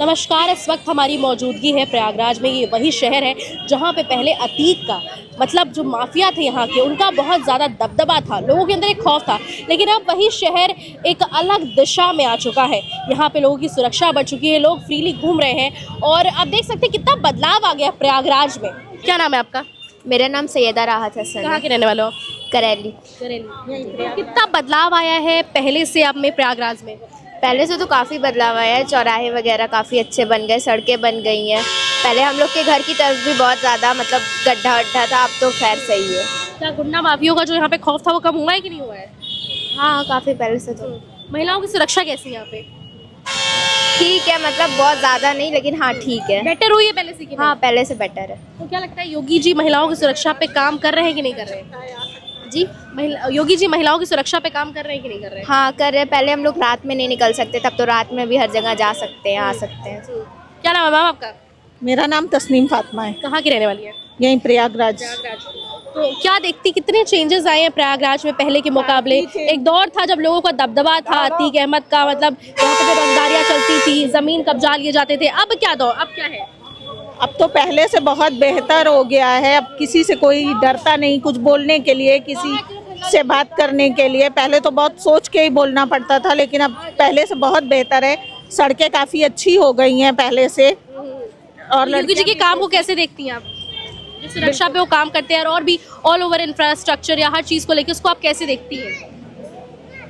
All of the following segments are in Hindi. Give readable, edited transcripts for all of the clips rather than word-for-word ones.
नमस्कार। इस वक्त हमारी मौजूदगी है प्रयागराज में। ये वही शहर है जहाँ पे पहले अतीक का मतलब जो माफिया थे यहाँ के, उनका बहुत ज़्यादा दबदबा था, लोगों के अंदर एक खौफ था। लेकिन अब वही शहर एक अलग दिशा में आ चुका है। यहाँ पे लोगों की सुरक्षा बढ़ चुकी है, लोग फ्रीली घूम रहे हैं और आप देख सकते हैं कितना बदलाव आ गया प्रयागराज में। क्या नाम है आपका? मेरा नाम सैयदा राहत हसन कहाँ है। के रहने वाले हो आप? करेली। कितना बदलाव आया है पहले से अब में प्रयागराज में? पहले से तो काफ़ी बदलाव आया है, चौराहे वगैरह काफ़ी अच्छे बन गए, सड़कें बन गई हैं। पहले हम लोग के घर की तरफ भी बहुत ज़्यादा मतलब गड्ढा वड्ढा था, अब तो खैर सही है। क्या गुंडा माफियों का जो यहाँ पे खौफ था वो कम हुआ है कि नहीं हुआ है? हाँ, काफ़ी पहले से तो महिलाओं की सुरक्षा कैसी है यहाँ पे? ठीक है, मतलब बहुत ज़्यादा नहीं, लेकिन हाँ ठीक है। बेटर हुई है पहले से कि नहीं? हाँ, पहले से बेटर है। तो क्या लगता है योगी जी महिलाओं की सुरक्षा पे काम कर रहे हैं कि नहीं कर रहे हैं? जी योगी जी महिलाओं की सुरक्षा पे काम कर रहे हैं कि नहीं कर रहे हैं? हाँ, कर रहे हैं। पहले हम लोग रात में नहीं निकल सकते, तब तो रात में भी हर जगह जा सकते हैं, आ सकते हैं। क्या नाम है मैम आपका? मेरा नाम तस्नीम फातिमा है, कहाँ की रहने वाली है? यहीं प्रयागराज। तो क्या देखती कितने चेंजेस आए हैं प्रयागराज में पहले के मुकाबले? एक दौर था जब लोगों का दबदबा था अतीक अहमद का, मतलब यहाँ पे जो रंगदारियाँ चलती थी, जमीन कब्जा लिए जाते थे। अब क्या दौर, अब क्या है? अब तो पहले से बहुत बेहतर हो गया है। अब किसी से कोई डरता नहीं कुछ बोलने के लिए, किसी से बात करने के लिए। पहले तो बहुत सोच के ही बोलना पड़ता था, लेकिन अब पहले से बहुत बेहतर है। सड़कें काफ़ी अच्छी हो गई हैं पहले से। और योगी जी के काम को कैसे देखती हैं आप? जो सुरक्षा पे वो काम करते हैं और भी ऑल ओवर इंफ्रास्ट्रक्चर या हर चीज़ को लेकर, उसको आप कैसे देखती हैं?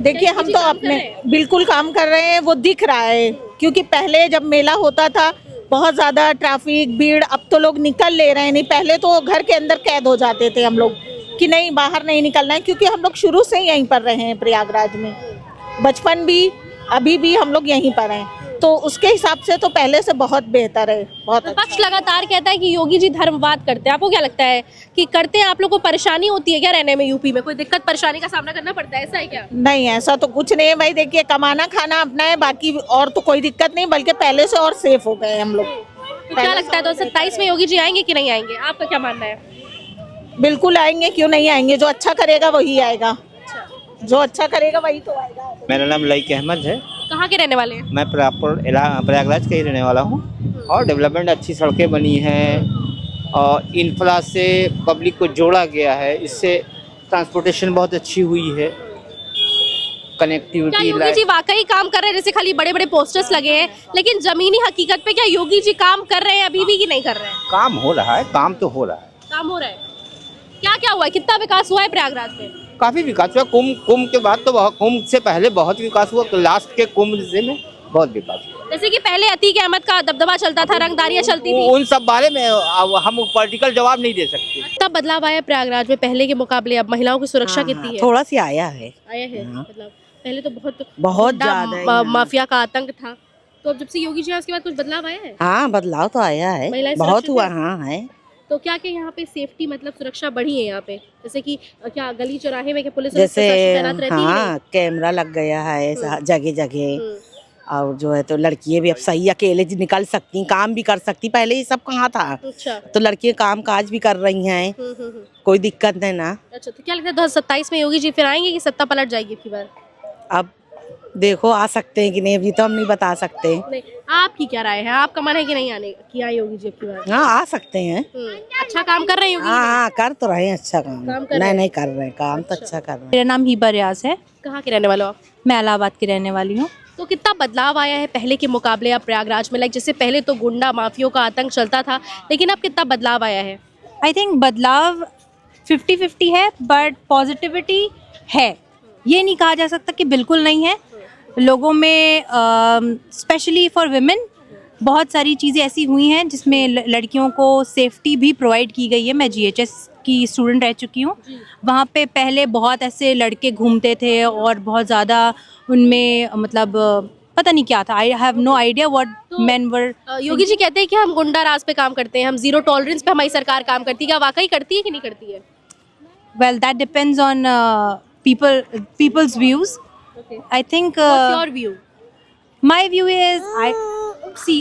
देखिए, हम तो अपने बिल्कुल काम कर रहे हैं, वो दिख रहा है। क्योंकि पहले जब मेला होता था बहुत ज़्यादा ट्रैफिक भीड़, अब तो लोग निकल ले रहे हैं। नहीं, पहले तो घर के अंदर कैद हो जाते थे हम लोग कि नहीं बाहर नहीं निकलना है। क्योंकि हम लोग शुरू से ही यहीं पर रहे हैं प्रयागराज में, बचपन भी अभी भी हम लोग यहीं पर हैं। तो उसके हिसाब से तो पहले से बहुत बेहतर है, बहुत अच्छा। विपक्ष लगातार कहता है कि योगी जी धर्मवाद करते हैं। आपको क्या लगता है कि करते हैं? आप लोग को परेशानी होती है क्या रहने में यूपी में? कोई दिक्कत परेशानी का सामना करना पड़ता है, ऐसा है क्या? नहीं, ऐसा तो कुछ नहीं है भाई। देखिए, कमाना खाना अपना है, बाकी और तो कोई दिक्कत नहीं, बल्कि पहले से और सेफ हो गए हम लोग। तो क्या लगता है 2027 में योगी जी आएंगे कि नहीं आएंगे? आपका क्या मानना है? बिल्कुल आएंगे, क्यों नहीं आएंगे। जो अच्छा करेगा वही आएगा, जो अच्छा करेगा वही तो आएगा। मेरा नाम लईक अहमद है। कहाँ के रहने वाले हैं? मैं प्रयागराज का ही रहने वाला हूँ। और डेवलपमेंट, अच्छी सड़कें बनी हैं और इंफ्रा से पब्लिक को जोड़ा गया है। इससे ट्रांसपोर्टेशन बहुत अच्छी हुई है, क्या कनेक्टिविटी। योगी जी वाकई काम कर रहे हैं? जैसे खाली बड़े बड़े पोस्टर्स लगे हैं, लेकिन जमीनी हकीकत पे क्या योगी जी काम कर रहे हैं अभी भी कि नहीं कर रहे हैं? काम हो रहा है, काम तो हो रहा है। काम हो रहा है। क्या क्या हुआ है? कितना विकास हुआ है प्रयागराज में? काफ़ी विकास हुआ। कुंभ के बाद तो कुंभ से पहले बहुत विकास हुआ। लास्ट के कुंभ से में बहुत विकास हुआ। जैसे कि पहले अतीक अहमद का दबदबा चलता था, रंगदारियां चलती थी। उन सब बारे में अब हम पॉलिटिकल जवाब नहीं दे सकते। तब बदलाव आया प्रयागराज में पहले के मुकाबले? अब महिलाओं की सुरक्षा कितनी है? थोड़ा सी आया है। आया है मतलब पहले तो बहुत बहुत ज्यादा है यहाँ। माफिया का आतंक था। तो अब जब से योगी जी आए उसके बाद कुछ बदलाव आया है? हाँ, बदलाव तो आया है, महिलाएं बहुत सुरक्षित हुआ। हैं? हाँ है। तो क्या क्या यहाँ पे सेफ्टी मतलब सुरक्षा बढ़ी है यहाँ पे? जैसे कि क्या गली चौराहे में क्या पुलिस जैसे तैनात रहती है? हाँ, कैमरा लग गया है जगह जगह। और जो है तो लड़कियां भी अब सही अकेले निकल सकती, काम भी कर सकती। पहले ये सब कहाँ था। अच्छा। तो लड़कियां काम काज भी कर रही हैं, कोई दिक्कत नहीं ना। अच्छा, तो क्या लगता है 2027 में योगी जी फिर आएंगे कि सत्ता पलट जाएगी की बार? अब देखो आ सकते हैं कि नहीं, अभी तो हम नहीं बता सकते। नहीं, आपकी क्या राय है? आपका मन है कि नहीं आने की आए योगी जी की बार? हाँ, आ सकते हैं। अच्छा काम कर रहे हैं योगी? हाँ, कर तो रहे हैं अच्छा काम। कर रहे हैं? नहीं कर रहे हैं काम तो अच्छा कर रहे हैं। मेरा नाम हिबा रियाज है। कहाँ के रहने वाले हो आप? मैं इलाहाबाद की रहने वाली हूँ। तो कितना बदलाव आया है पहले के मुकाबले अब प्रयागराज में? लाइक जैसे पहले तो गुंडा माफियों का आतंक चलता था, लेकिन अब कितना बदलाव आया है? आई थिंक बदलाव 50-50 है, बट पॉजिटिविटी है। ये नहीं कहा जा सकता कि बिल्कुल नहीं है। लोगों में स्पेशली फॉर विमेन बहुत सारी चीज़ें ऐसी हुई हैं जिसमें लड़कियों को सेफ्टी भी प्रोवाइड की गई है। मैं GHS की स्टूडेंट रह चुकी हूँ। वहाँ पे पहले बहुत ऐसे लड़के घूमते थे और बहुत ज़्यादा उनमें मतलब पता नहीं क्या था। I have no idea what men were. Yogi ji कहते हैं कि हम गुंडा राज पे काम करते हैं, हम जीरो टॉलरेंस पे हमारी सरकार काम करती है। क्या वाकई करती है कि नहीं करती है? Well, that depends on people's views. I think What's your view? my view is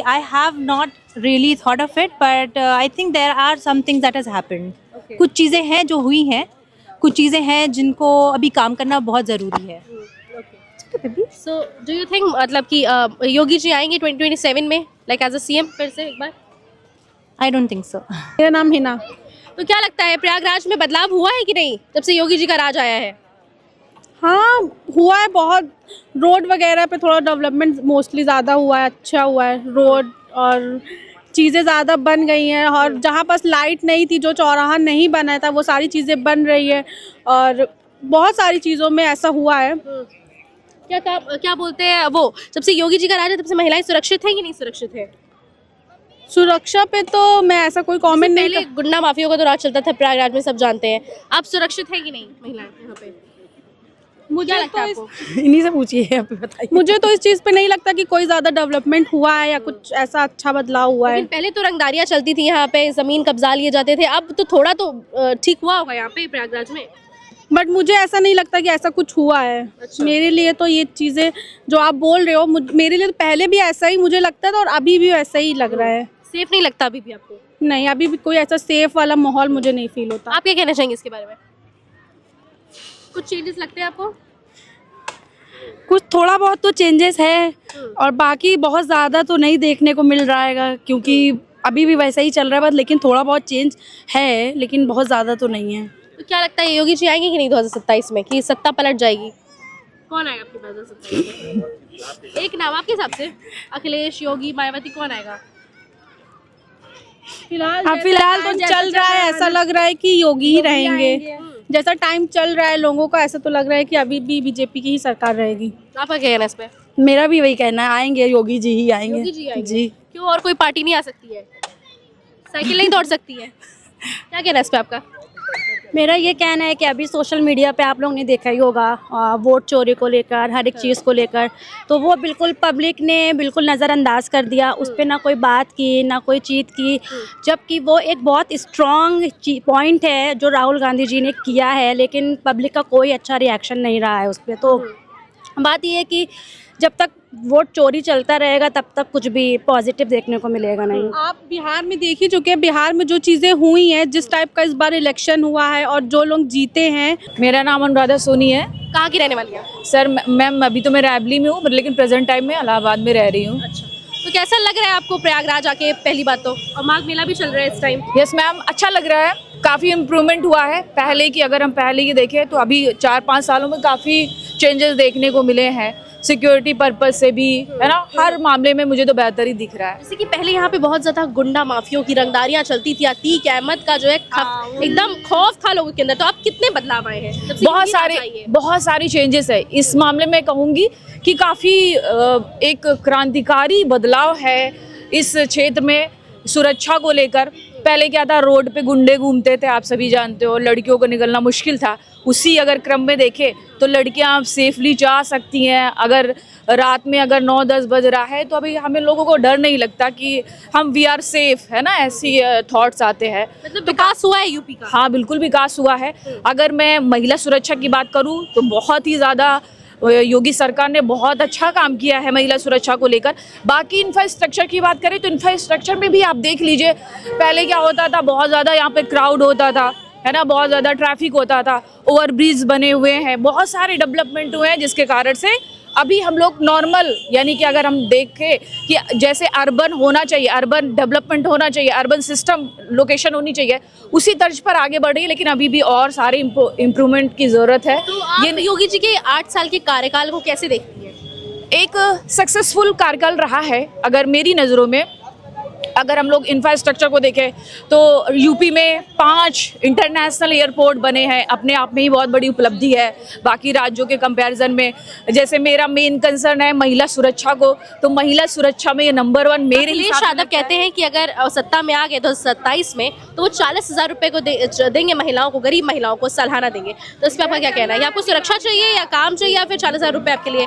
I have not really thought of it, but I think there are some things that has happened. Okay. कुछ चीज़ें हैं जो हुई हैं, कुछ चीज़ें हैं जिनको अभी काम करना बहुत ज़रूरी है। So do you think मतलब कि योगी जी आएंगे 2027 में? लाइक एज अ सीएम फिर से एक बार? I don't think so. मेरा नाम हिना। तो क्या लगता है प्रयागराज में बदलाव हुआ है कि नहीं जब से योगी जी का राज आया है? हाँ हुआ है, बहुत रोड वगैरह पे थोड़ा डेवलपमेंट मोस्टली ज़्यादा हुआ है, अच्छा हुआ है रोड, और चीज़ें ज़्यादा बन गई हैं, और जहाँ पास लाइट नहीं थी, जो चौराहा नहीं बना था, वो सारी चीज़ें बन रही है, और बहुत सारी चीज़ों में ऐसा हुआ है। क्या बोलते हैं वो, जब से योगी जी का राज है तब से महिलाएं सुरक्षित है कि नहीं सुरक्षित है? सुरक्षा पे तो मैं ऐसा कोई कमेंट नहीं पहले गुंडा माफियों का तो राज चलता था प्रयागराज में, सब जानते हैं। आप सुरक्षित है कि नहीं महिलाएं यहाँ पे? मुझे क्या लगता है तो आपको? इन्हीं से पूछिए, आप बताइए। मुझे तो इस चीज़ पे नहीं लगता कि कोई ज़्यादा डेवलपमेंट हुआ है या कुछ ऐसा अच्छा बदलाव हुआ है। लेकिन पहले तो रंगदारियां चलती थी यहाँ पे, जमीन कब्जा लिए जाते थे, अब तो थोड़ा तो ठीक हुआ होगा यहाँ पे प्रयागराज में। बट मुझे ऐसा नहीं लगता कि ऐसा कुछ हुआ है। अच्छा। मेरे लिए तो ये चीज़ें जो आप बोल रहे हो, मेरे लिए तो पहले भी ऐसा ही मुझे लगता था और अभी भी ऐसा ही लग रहा है। सेफ नहीं लगता अभी भी आपको? नहीं, अभी भी कोई ऐसा सेफ वाला माहौल मुझे नहीं फील होता। आप क्या कहना चाहेंगे इसके बारे में? कुछ चेंजेस लगते हैं आपको? कुछ थोड़ा बहुत तो चेंजेस है, और बाकी बहुत ज़्यादा तो नहीं देखने को मिल रहा है, क्योंकि अभी भी वैसा ही चल रहा है बस, लेकिन थोड़ा बहुत चेंज है, लेकिन बहुत ज़्यादा तो नहीं है। तो क्या लगता है योगी जी आएंगे कि नहीं 2027 में, कि सत्ता पलट जाएगी? कौन आएगा आपके पास 2027 में? एक नाम आपके हिसाब से, अखिलेश, योगी, मायावती, कौन आएगा? फिलहाल तो चल रहा है, ऐसा लग रहा है कि योगी ही रहेंगे। जैसा टाइम चल रहा है लोगों का, ऐसा तो लग रहा है कि अभी भी बीजेपी की ही सरकार रहेगी। आपका क्या कहना है इस पे? मेरा भी वही कहना है, आएंगे योगी जी ही आएंगे। योगी जी आएंगे? जी। क्यों, और कोई पार्टी नहीं आ सकती है? साइकिल नहीं दौड़ सकती है? क्या कहना है इस पे आपका? मेरा ये कहना है कि अभी सोशल मीडिया पे आप लोग ने देखा ही होगा, वोट चोरी को लेकर, हर एक चीज़ को लेकर, तो वो बिल्कुल पब्लिक ने बिल्कुल नज़रअंदाज कर दिया, उस पर ना कोई बात की, ना कोई चीज़ की, जबकि वो एक बहुत स्ट्रॉन्ग पॉइंट है जो राहुल गांधी जी ने किया है, लेकिन पब्लिक का कोई अच्छा रिएक्शन नहीं रहा है उस पर। तो बात ये है कि जब तक वोट चोरी चलता रहेगा तब तक कुछ भी पॉजिटिव देखने को मिलेगा नहीं। आप बिहार में देख ही चुके हैं, बिहार में जो चीज़ें हुई हैं, जिस टाइप का इस बार इलेक्शन हुआ है और जो लोग जीते हैं। मेरा नाम अनुराधा सोनी है। कहाँ की रहने वाली है? सर मैम अभी तो मैं रैबली में हूँ, लेकिन प्रेजेंट टाइम में इलाहाबाद में रह रही हूँ। अच्छा, तो कैसा लग रहा है आपको प्रयागराज आके? पहली बात तो, और माघ मेला भी चल रहा है इस टाइम। यस मैम, अच्छा लग रहा है, काफ़ी इम्प्रूवमेंट हुआ है पहले की। अगर हम पहले की देखें तो अभी 4-5 सालों में काफ़ी चेंजेस देखने को मिले हैं, सिक्योरिटी पर्पज से भी, है ना, हर मामले में मुझे तो बेहतर ही दिख रहा है। जैसे कि पहले यहाँ पे बहुत ज्यादा गुंडा माफियों की रंगदारियां चलती थी, अतीक अहमद का जो है एकदम खौफ था लोगों के अंदर, तो अब कितने बदलाव आए हैं? बहुत सारी चेंजेस है इस मामले में। कहूँगी कि काफ़ी एक क्रांतिकारी बदलाव है इस क्षेत्र में सुरक्षा को लेकर। पहले क्या था, रोड पे गुंडे घूमते थे, आप सभी जानते हो, लड़कियों को निकलना मुश्किल था। उसी अगर क्रम में देखें तो लड़कियां सेफली जा सकती हैं। अगर रात में अगर 9-10 बज रहा है तो अभी हमें लोगों को डर नहीं लगता कि हम वी आर सेफ, है ना, ऐसी थॉट्स आते हैं। मतलब विकास हुआ है यूपी का? हाँ बिल्कुल विकास हुआ है। अगर मैं महिला सुरक्षा की बात करूँ तो बहुत ही ज़्यादा योगी सरकार ने बहुत अच्छा काम किया है महिला सुरक्षा को लेकर। बाकी इंफ्रास्ट्रक्चर की बात करें तो इंफ्रास्ट्रक्चर में भी आप देख लीजिए, पहले क्या होता था, बहुत ज़्यादा यहाँ पे क्राउड होता था, है ना, बहुत ज़्यादा ट्रैफिक होता था। ओवरब्रिज बने हुए हैं, बहुत सारे डेवलपमेंट हुए हैं, जिसके कारण से अभी हम लोग नॉर्मल, यानी कि अगर हम देखें कि जैसे अर्बन होना चाहिए, अर्बन डेवलपमेंट होना चाहिए, अर्बन सिस्टम लोकेशन होनी चाहिए, उसी तर्ज पर आगे बढ़ रही है। लेकिन अभी भी और सारे इम्प्रूवमेंट की ज़रूरत है। तो आप योगी जी के 8 साल के कार्यकाल को कैसे देखती हैं? एक सक्सेसफुल कार्यकाल रहा है अगर मेरी नज़रों में। अगर हम लोग इंफ्रास्ट्रक्चर को देखें तो यूपी में 5 इंटरनेशनल एयरपोर्ट बने हैं, अपने आप में ही बहुत बड़ी उपलब्धि है बाकी राज्यों के कंपैरिजन में। जैसे मेरा मेन कंसर्न है महिला सुरक्षा को, तो महिला सुरक्षा में ये नंबर 1 मेरे अखिलेश यादव कहते हैं कि अगर सत्ता में आ गए 2027 में तो वो 40,000 रुपये को देंगे महिलाओं को, गरीब महिलाओं को सालाना देंगे। तो इस पर आपका क्या कहना है? आपको सुरक्षा चाहिए या काम चाहिए या फिर 40,000 रुपये आपके लिए?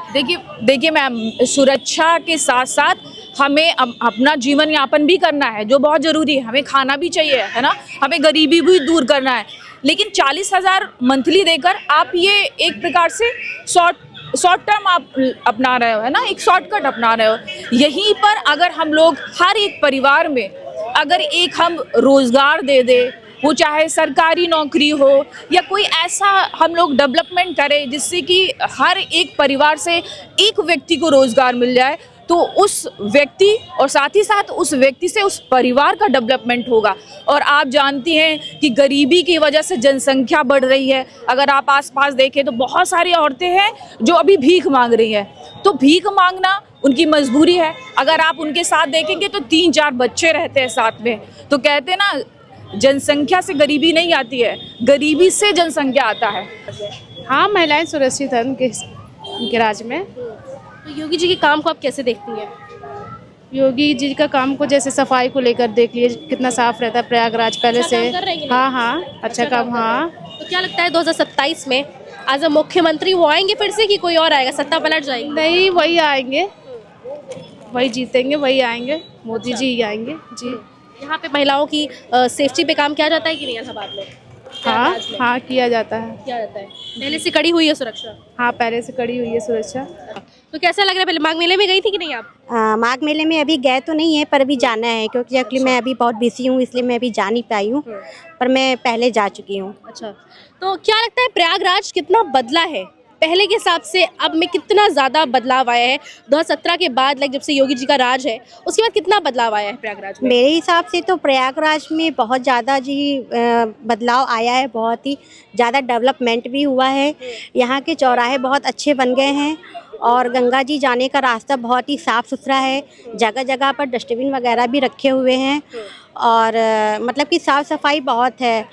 देखिए मैम, सुरक्षा के साथ साथ हमें अपना जीवन यापन भी करना है, जो बहुत ज़रूरी है। हमें खाना भी चाहिए, है ना, हमें गरीबी भी दूर करना है। लेकिन 40,000 मंथली देकर आप ये एक प्रकार से शॉर्ट टर्म आप अपना रहे हो, है ना, एक शॉर्टकट अपना रहे हो। यहीं पर अगर हम लोग हर एक परिवार में अगर एक हम रोज़गार दे दे, वो चाहे सरकारी नौकरी हो या कोई ऐसा हम लोग डेवलपमेंट करें जिससे कि हर एक परिवार से एक व्यक्ति को रोज़गार मिल जाए, तो उस व्यक्ति और साथ ही साथ उस व्यक्ति से उस परिवार का डेवलपमेंट होगा। और आप जानती हैं कि गरीबी की वजह से जनसंख्या बढ़ रही है। अगर आप आसपास देखें तो बहुत सारी औरतें हैं जो अभी भीख मांग रही हैं, तो भीख मांगना उनकी मजबूरी है। अगर आप उनके साथ देखेंगे तो 3-4 बच्चे रहते हैं साथ में। तो कहते हैं ना, जनसंख्या से गरीबी नहीं आती है, गरीबी से जनसंख्या आता है। हाँ, महिलाएं सुरक्षित हैं उनके राज्य में। तो योगी जी के काम को आप कैसे देखती हैं? योगी जी का काम को जैसे सफाई को लेकर देख लीजिए, कितना साफ रहता है प्रयागराज पहले अच्छा से। काम कर रहे हैं? हाँ हाँ, अच्छा काम। हाँ, तो क्या लगता है 2027 में एज अ मुख्यमंत्री वो आएंगे फिर से कि कोई और आएगा, सत्ता पलट जाएगी? नहीं, वही आएंगे, वही जीतेंगे, वही आएंगे, मोदी जी ही आएंगे जी। यहाँ पे महिलाओं की सेफ्टी पे काम किया जाता है कि नहीं इलाहाबाद में? हाँ हाँ, किया जाता है। किया जाता है, पहले से कड़ी हुई है सुरक्षा? हाँ, पहले से कड़ी हुई है सुरक्षा। तो कैसा लग रहा है? पहले माघ मेले में गई थी कि नहीं आप? माघ मेले में अभी गए तो नहीं है, पर अभी जाना है, क्योंकि एक्चुअली मैं अभी बहुत बिजी हूँ, इसलिए मैं अभी जा नहीं पाई हूँ, पर मैं पहले जा चुकी हूँ। अच्छा, तो क्या लगता है प्रयागराज कितना बदला है पहले के हिसाब से? अब में कितना ज़्यादा बदलाव आया है 2017 के बाद, लाइक जब से योगी जी का राज है उसके बाद कितना बदलाव आया है प्रयागराज में? मेरे हिसाब से तो प्रयागराज में बहुत ज़्यादा जी बदलाव आया है, बहुत ही ज़्यादा डेवलपमेंट भी हुआ है। यहाँ के चौराहे बहुत अच्छे बन गए हैं और गंगा जी जाने का रास्ता बहुत ही साफ़ सुथरा है। जगह जगह पर डस्टबिन वगैरह भी रखे हुए हैं और मतलब कि साफ़ सफाई बहुत है।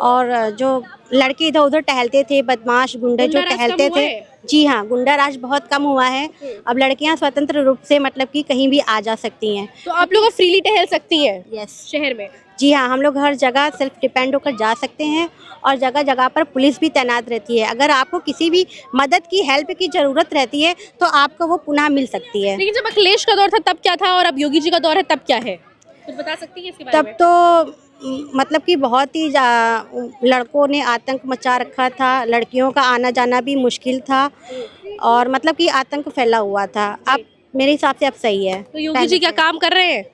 और जो लड़के इधर उधर टहलते थे, बदमाश गुंडे जो टहलते थे, जी हाँ, गुंडा राज बहुत कम हुआ है। अब लड़कियां स्वतंत्र रूप से मतलब कि कहीं भी आ जा सकती हैं। तो आप लोग फ्रीली टहल सकती हैं यस, शहर में? जी हाँ, हम लोग हर जगह सेल्फ डिपेंड होकर जा सकते हैं और जगह जगह पर पुलिस भी तैनात रहती है। अगर आपको किसी भी मदद की, हेल्प की ज़रूरत रहती है तो आपको वो पुनः मिल सकती है। लेकिन जब अखिलेश का दौर था तब क्या था और अब योगी जी का दौर है तब क्या है, कुछ बता सकती हैं इसके बारे में? तब तो मतलब कि बहुत ही लड़कों ने आतंक मचा रखा था, लड़कियों का आना जाना भी मुश्किल था और मतलब कि आतंक फैला हुआ था। अब मेरे हिसाब से अब सही है। तो योगी जी क्या काम कर रहे हैं?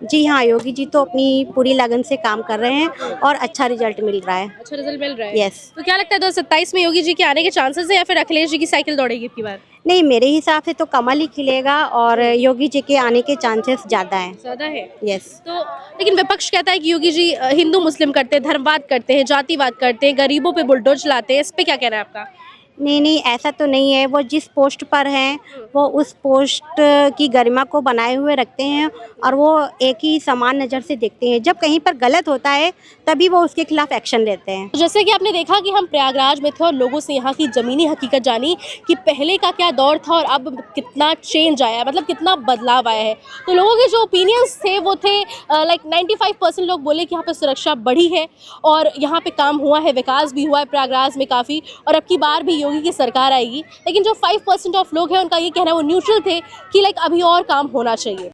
जी हाँ, योगी जी तो अपनी पूरी लगन से काम कर रहे हैं और अच्छा रिजल्ट मिल रहा है। अच्छा रिजल्ट मिल रहा है? यस। तो क्या लगता है 2027 में योगी जी के आने के चांसेस है या फिर अखिलेश जी की साइकिल दौड़ेगी अब की बार? नहीं, मेरे हिसाब से तो कमल ही खिलेगा और योगी जी के आने के चांसेस ज़्यादा हैं। ज़्यादा है? यस। तो लेकिन विपक्ष कहता है कि योगी जी हिंदू मुस्लिम करते हैं, धर्मवाद करते हैं, जातिवाद करते हैं, गरीबों पे बुलडोज चलाते हैं। इस पे क्या कहना है आपका? नहीं, ऐसा तो नहीं है। वो जिस पोस्ट पर हैं वो उस पोस्ट की गरिमा को बनाए हुए रखते हैं और वो एक ही समान नज़र से देखते हैं। जब कहीं पर गलत होता है तभी वो उसके खिलाफ एक्शन लेते हैं। जैसे कि आपने देखा कि हम प्रयागराज में थे और लोगों से यहाँ की ज़मीनी हकीकत जानी कि पहले का क्या दौर था और अब कितना चेंज आया है, मतलब कितना बदलाव आया है। तो लोगों के जो ओपिनियंस थे वो थे लाइक 95% लोग बोले कि यहाँ पे सुरक्षा बढ़ी है और यहाँ पे काम हुआ है, विकास भी हुआ है प्रयागराज में काफ़ी, और अब की बार भी योगी की सरकार आएगी। लेकिन जो 5% ऑफ लोग हैं उनका ये कहना है, वो न्यूट्रल थे कि लाइक अभी और काम होना चाहिए।